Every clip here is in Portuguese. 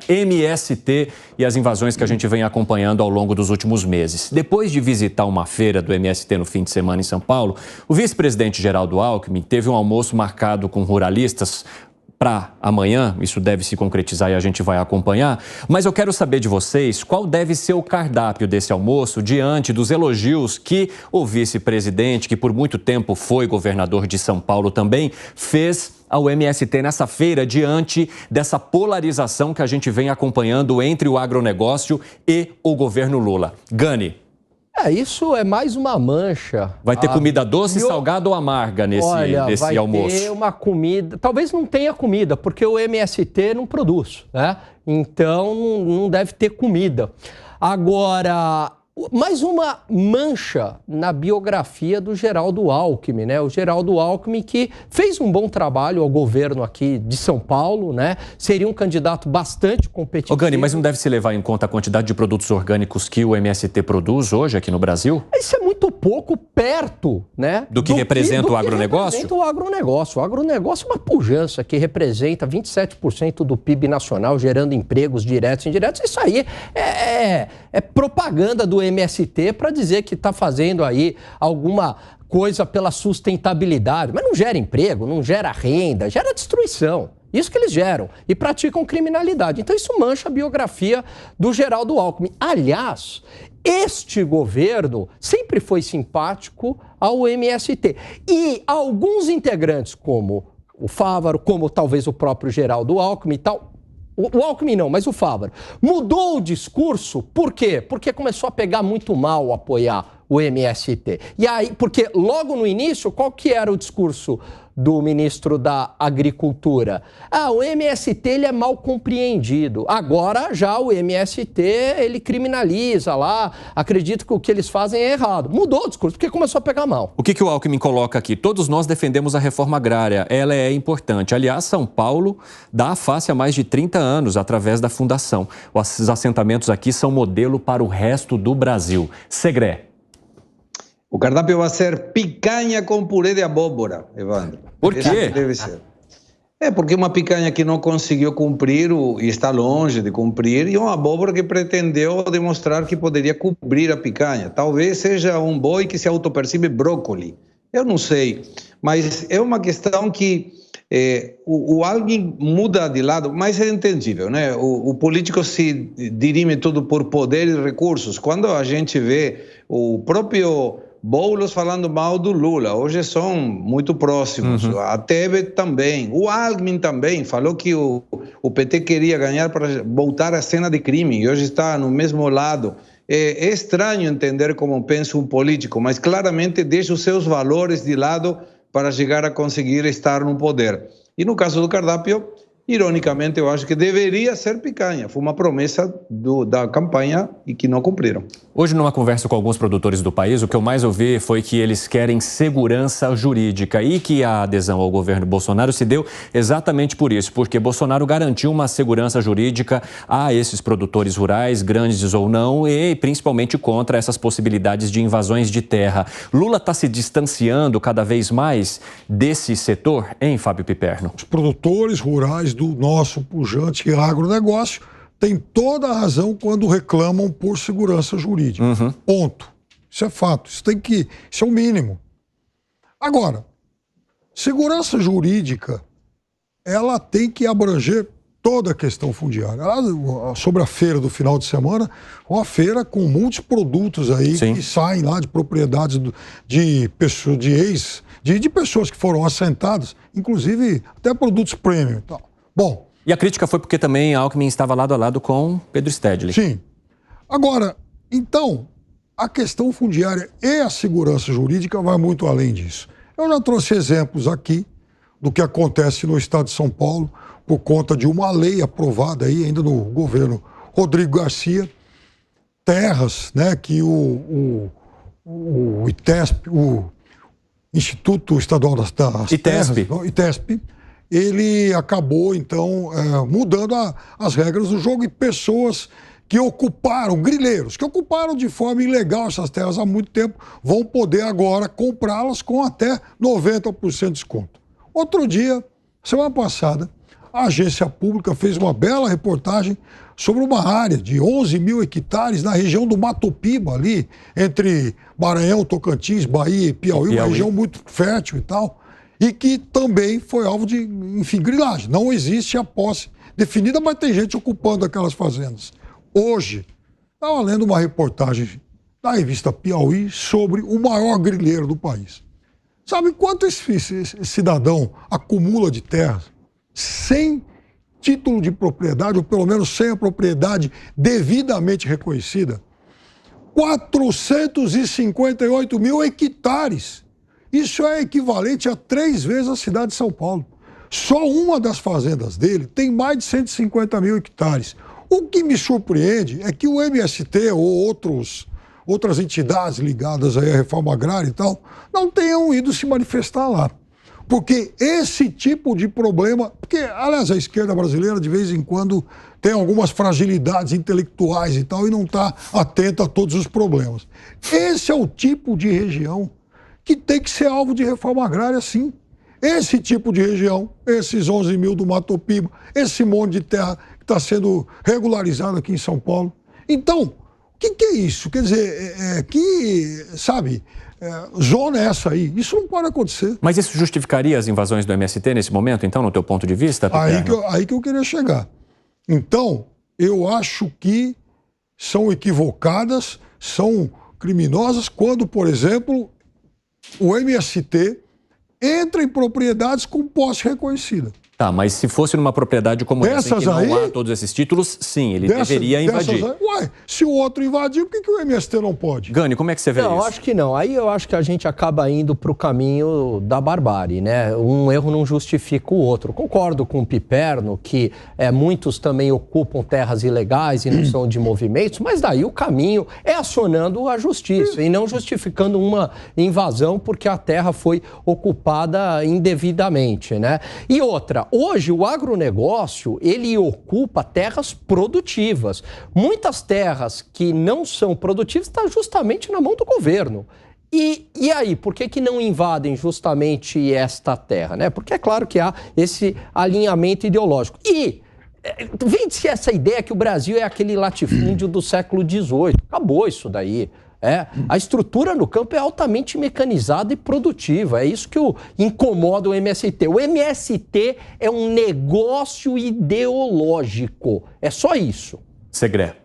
MST e as invasões que a gente vem acompanhando ao longo dos últimos meses. Depois de visitar uma feira do MST no fim de semana em São Paulo, o vice-presidente Geraldo Alckmin teve um almoço marcado com ruralistas para amanhã. Isso deve se concretizar e a gente vai acompanhar. Mas eu quero saber de vocês qual deve ser o cardápio desse almoço diante dos elogios que o vice-presidente, que por muito tempo foi governador de São Paulo também, fez ao MST nessa feira diante dessa polarização que a gente vem acompanhando entre o agronegócio e o governo Lula. Gani. Isso é mais uma mancha. Vai ter comida doce, salgada ou amarga nesse almoço? Vai ter uma comida... Talvez não tenha comida, porque o MST não produz, né? Então, não deve ter comida. Agora, mais uma mancha na biografia do Geraldo Alckmin, né? O Geraldo Alckmin que fez um bom trabalho ao governo aqui de São Paulo, né? Seria um candidato bastante competitivo. Ô Gani, mas não deve se levar em conta a quantidade de produtos orgânicos que o MST produz hoje aqui no Brasil? Isso é muito pouco perto, né? Do que representa o agronegócio? Representa o agronegócio. O agronegócio é uma pujança que representa 27% do PIB nacional, gerando empregos diretos e indiretos. Isso aí é propaganda do MST para dizer que está fazendo aí alguma coisa pela sustentabilidade. Mas não gera emprego, não gera renda, gera destruição. Isso que eles geram. E praticam criminalidade. Então isso mancha a biografia do Geraldo Alckmin. Aliás, este governo sempre foi simpático ao MST. E alguns integrantes, como o Fávaro, como talvez o próprio Geraldo Alckmin e tal... O Alckmin não, mas o Fávaro. Mudou o discurso, por quê? Porque começou a pegar muito mal apoiar o MST. E aí, porque logo no início, qual que era o discurso do ministro da Agricultura? O MST ele é mal compreendido. Agora já o MST ele criminaliza lá, acredita que o que eles fazem é errado. Mudou o discurso, porque começou a pegar mal. O que o Alckmin coloca aqui? Todos nós defendemos a reforma agrária, ela é importante. Aliás, São Paulo dá a face há mais de 30 anos através da fundação. Os assentamentos aqui são modelo para o resto do Brasil. Segré. O cardápio vai ser picanha com purê de abóbora, Evandro. Por quê? Esse deve ser. Porque uma picanha que não conseguiu cumprir e está longe de cumprir, e uma abóbora que pretendeu demonstrar que poderia cobrir a picanha. Talvez seja um boi que se autopercebe brócoli. Eu não sei, mas é uma questão que o Alckmin muda de lado, mas é entendível, né? O político se dirime tudo por poder e recursos. Quando a gente vê o próprio Boulos falando mal do Lula, hoje são muito próximos, a Tebet também, o Alckmin também falou que o PT queria ganhar para voltar à cena de crime e hoje está no mesmo lado. É estranho entender como pensa um político, mas claramente deixa os seus valores de lado para chegar a conseguir estar no poder. E no caso do cardápio, ironicamente, eu acho que deveria ser picanha. Foi uma promessa da campanha e que não cumpriram. Hoje, numa conversa com alguns produtores do país, o que eu mais ouvi foi que eles querem segurança jurídica e que a adesão ao governo Bolsonaro se deu exatamente por isso, porque Bolsonaro garantiu uma segurança jurídica a esses produtores rurais, grandes ou não, e principalmente contra essas possibilidades de invasões de terra. Lula está se distanciando cada vez mais desse setor, hein, Fábio Piperno? Os produtores rurais do nosso pujante agronegócio têm toda a razão quando reclamam por segurança jurídica. Ponto. Isso é fato. Isso é o mínimo. Agora, segurança jurídica, ela tem que abranger toda a questão fundiária. Sobre a feira do final de semana, uma feira com muitos produtos aí que saem lá de propriedades de pessoas, de pessoas que foram assentadas, inclusive até produtos premium e tal. Bom. E a crítica foi porque também Alckmin estava lado a lado com Pedro Stedley. Sim. Agora, então, a questão fundiária e a segurança jurídica vai muito além disso. Eu já trouxe exemplos aqui do que acontece no estado de São Paulo por conta de uma lei aprovada aí ainda no governo Rodrigo Garcia, terras, né, que o ITESP, o Instituto Estadual das Terras, ITESP, ele acabou, então, mudando as regras do jogo e pessoas que ocuparam, grileiros, que ocuparam de forma ilegal essas terras há muito tempo, vão poder agora comprá-las com até 90% de desconto. Outro dia, semana passada, a agência pública fez uma bela reportagem sobre uma área de 11 mil hectares na região do Mato Piba, ali, entre Maranhão, Tocantins, Bahia e Piauí, uma região muito fértil e tal, e que também foi alvo de, enfim, grilagem. Não existe a posse definida, mas tem gente ocupando aquelas fazendas. Hoje, estava lendo uma reportagem da revista Piauí sobre o maior grileiro do país. Sabe quanto esse cidadão acumula de terras sem título de propriedade, ou pelo menos sem a propriedade devidamente reconhecida? 458 mil hectares. Isso é equivalente a 3 vezes a cidade de São Paulo. Só uma das fazendas dele tem mais de 150 mil hectares. O que me surpreende é que o MST ou outras entidades ligadas aí à reforma agrária e tal, não tenham ido se manifestar lá. Porque esse tipo de problema... Porque, aliás, a esquerda brasileira, de vez em quando, tem algumas fragilidades intelectuais e tal, e não está atenta a todos os problemas. Esse é o tipo de região que tem que ser alvo de reforma agrária, sim. Esse tipo de região, esses 11 mil do Mato Piba, esse monte de terra que está sendo regularizado aqui em São Paulo. Então, o que é isso? Quer dizer, zona é essa aí? Isso não pode acontecer. Mas isso justificaria as invasões do MST nesse momento, então, no teu ponto de vista? Aí que eu queria chegar. Então, eu acho que são equivocadas, são criminosas quando, por exemplo, o MST entra em propriedades com posse reconhecida. Tá, mas se fosse numa propriedade como essa, em que não há todos esses títulos, sim, ele deveria invadir. Ué, se o outro invadir, por que o MST não pode? Gani, como é que você vê isso? Não, acho que não. Aí eu acho que a gente acaba indo para o caminho da barbárie, né? Um erro não justifica o outro. Concordo com o Piperno que muitos também ocupam terras ilegais e não são de movimentos, mas daí o caminho é acionando a justiça e não justificando uma invasão porque a terra foi ocupada indevidamente, né? E outra, hoje o agronegócio, ele ocupa terras produtivas. Muitas terras que não são produtivas estão justamente na mão do governo. E aí, por que não invadem justamente esta terra, né? Porque é claro que há esse alinhamento ideológico. E vende-se essa ideia que o Brasil é aquele latifúndio do século XVIII. Acabou isso daí. A estrutura no campo é altamente mecanizada e produtiva. É isso que incomoda o MST. O MST é um negócio ideológico. É só isso. Segré.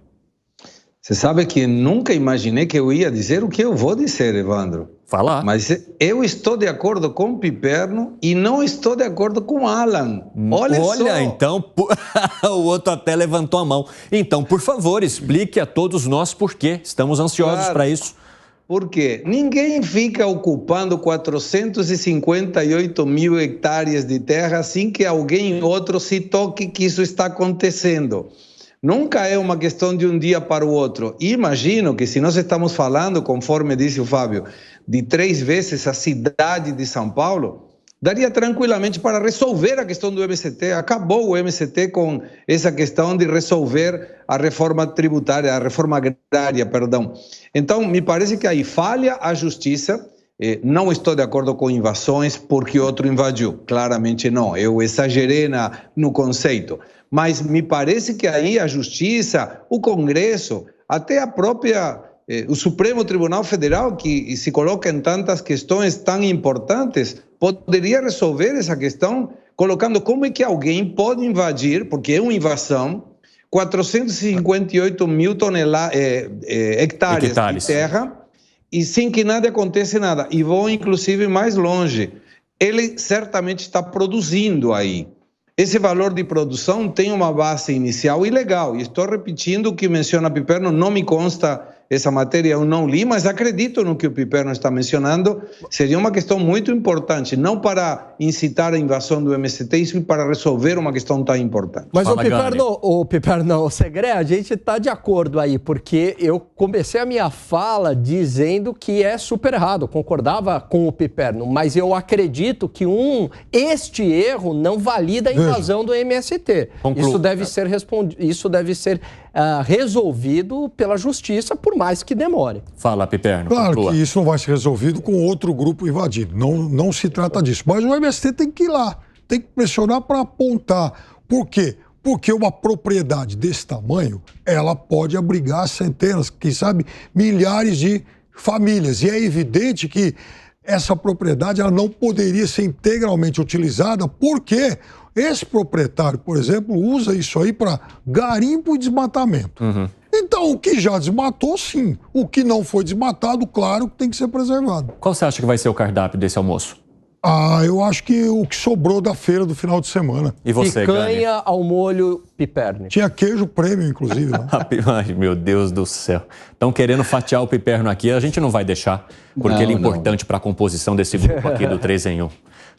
Você sabe que nunca imaginei que eu ia dizer o que eu vou dizer, Evandro. Falar. Mas eu estou de acordo com o Piperno e não estou de acordo com o Alan. Olha só. Então, o outro até levantou a mão. Então, por favor, explique a todos nós por quê. Estamos ansiosos para isso. Porque ninguém fica ocupando 458 mil hectares de terra sem que alguém outro se toque que isso está acontecendo. Nunca é uma questão de um dia para o outro. E imagino que se nós estamos falando, conforme disse o Fábio, de 3 vezes a cidade de São Paulo, daria tranquilamente para resolver a questão do MST. Acabou o MST com essa questão de resolver a reforma tributária, a reforma agrária, perdão. Então, me parece que aí falha a justiça. Não estou de acordo com invasões porque outro invadiu. Claramente não. Eu exagerei no conceito. Mas me parece que aí a Justiça, o Congresso, até a própria, o Supremo Tribunal Federal, que se coloca em tantas questões tão importantes, poderia resolver essa questão colocando como é que alguém pode invadir, porque é uma invasão, 458 mil hectares de terra e sem que nada aconteça nada. E vou inclusive mais longe. Ele certamente está produzindo aí. Esse valor de produção tem uma base inicial ilegal. E estou repetindo o que menciona Piperno, não me consta essa matéria, eu não li, mas acredito no que o Piperno está mencionando. Seria uma questão muito importante, não para incitar a invasão do MST, isso para resolver uma questão tão importante. Mas o Piperno, o Segré, a gente está de acordo aí, porque eu comecei a minha fala dizendo que é super errado, concordava com o Piperno, mas eu acredito que este erro não valida a invasão do MST. Isso deve ser resolvido pela justiça, por mais que demore. Fala, Piperno. Claro que isso não vai ser resolvido com outro grupo invadido. Não se trata disso. Mas o MST tem que ir lá, tem que pressionar para apontar Por quê? Porque uma propriedade desse tamanho, ela pode abrigar centenas, quem sabe milhares de famílias. E é evidente que essa propriedade ela não poderia ser integralmente utilizada, porque esse proprietário, por exemplo, usa isso aí para garimpo e desmatamento. Então, o que já desmatou, sim. O que não foi desmatado, claro, tem que ser preservado. Qual você acha que vai ser o cardápio desse almoço? Eu acho que o que sobrou da feira do final de semana. E você, picanha ao molho piperno. Tinha queijo prêmio, inclusive. Né? Ai, meu Deus do céu. Estão querendo fatiar o piperno aqui, a gente não vai deixar, porque ele é importante para a composição desse grupo aqui do 3 em 1.